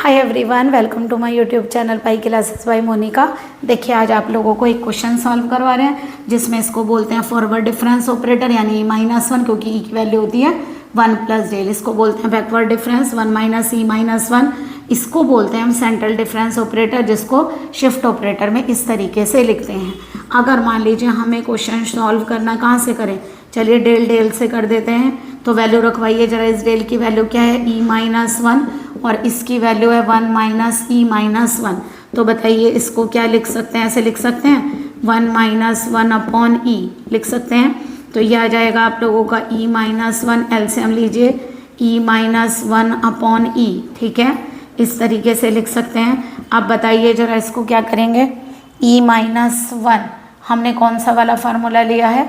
Hi everyone, welcome to my YouTube channel Pi Classes by Monika. देखिए आज आप लोगों को एक क्वेश्चन सॉल्व करवा रहे हैं जिसमें इसको बोलते हैं फॉरवर्ड डिफरेंस ऑपरेटर यानी -1, क्योंकि ई की वैल्यू होती है 1 + डेल। इसको बोलते हैं बैकवर्ड डिफरेंस 1 - ई - 1। इसको बोलते हैं हम सेंट्रल डिफरेंस ऑपरेटर, जिसको शिफ्ट ऑपरेटर में इस तरीके से लिखते हैं। अगर मान लीजिए हमें क्वेश्चन सॉल्व करना कहाँ से करें, चलिए डेल से कर देते हैं। तो वैल्यू रखवाइए जरा, इस डेल की वैल्यू क्या है ई -1 और इसकी वैल्यू है 1 - ई - 1। तो बताइए इसको क्या लिख सकते हैं, ऐसे लिख सकते हैं 1 - 1 / ई लिख सकते हैं। तो ये आ जाएगा आप लोगों का ई -1, एलसीएम लीजिए ई -1 / ई, ठीक है, इस तरीके से लिख सकते हैं। अब बताइए जरा इसको क्या करेंगे, ई -1 हमने कौन सा वाला फार्मूला लिया है,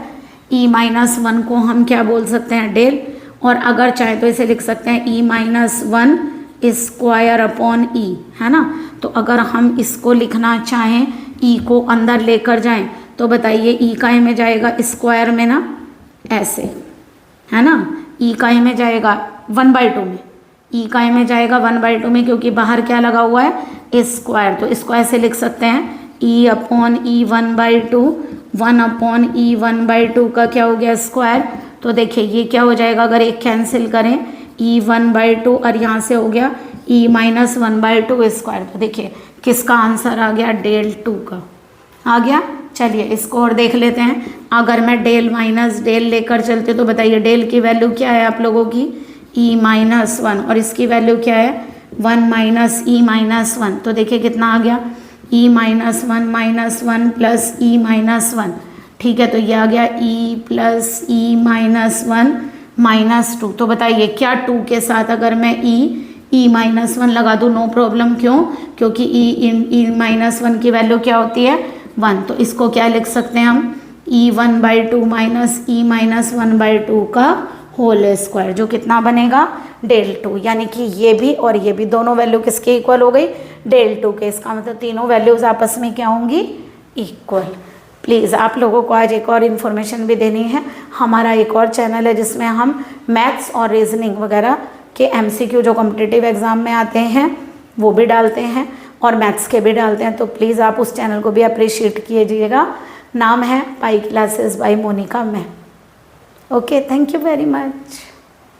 ई -1 को हम क्या बोल सकते हैं डेल, और अगर चाहे तो इसे लिख सकते हैं ई -1 स्क्वायर / ई, है ना। तो अगर हम इसको लिखना चाहें, ई को अंदर लेकर जाएं, तो बताइए ई काहे में जाएगा स्क्वायर में ना, ऐसे, है ना। ई काहे में जाएगा 1/2 में, ई काहे में जाएगा 1/2 में, क्योंकि बाहर क्या लगा हुआ है स्क्वायर। तो इसको ऐसे लिख सकते हैं ई / ई 1/2, 1 / ई 1/2 का क्या हो गया स्क्वायर। तो देखिए ये क्या हो जाएगा, अगर एक कैंसिल करें ई 1/2 और यहाँ से हो गया ई -1/2 स्क्वायर। तो देखिए किसका आंसर आ गया, डेल 2 का आ गया। चलिए इसको और देख लेते हैं। अगर मैं डेल माइनस डेल लेकर चलते तो बताइए डेल की वैल्यू क्या है आप लोगों की ई -1 और इसकी वैल्यू क्या है 1 - ई -1। तो देखिए कितना आ गया ई -1 प्लस ई -1, ठीक है। तो ये आ गया ई प्लस ई -1 -2। तो बताइए क्या 2 के साथ अगर मैं ई -1 लगा दूँ नो प्रॉब्लम, क्यों, क्योंकि ई -1 की वैल्यू क्या होती है 1। तो इसको क्या लिख सकते हैं हम ई 1/2 माइनस ई -1/2 का होल स्क्वायर, जो कितना बनेगा डेल 2। यानी कि ये भी और ये भी दोनों वैल्यू किसके इक्वल हो गई, डेल 2 के। इसका मतलब तीनों वैल्यूज आपस में क्या होंगी, इक्वल। प्लीज़ आप लोगों को आज एक और इन्फॉर्मेशन भी देनी है। हमारा एक और चैनल है जिसमें हम मैथ्स और रीजनिंग वगैरह के MCQ जो कॉम्पिटिटिव एग्जाम में आते हैं वो भी डालते हैं और मैथ्स के भी डालते हैं। तो प्लीज़ आप उस चैनल को भी अप्रिशिएट कीजिएगा। नाम है पाई क्लासेस बाय मोनिका में। Okay, thank you very much.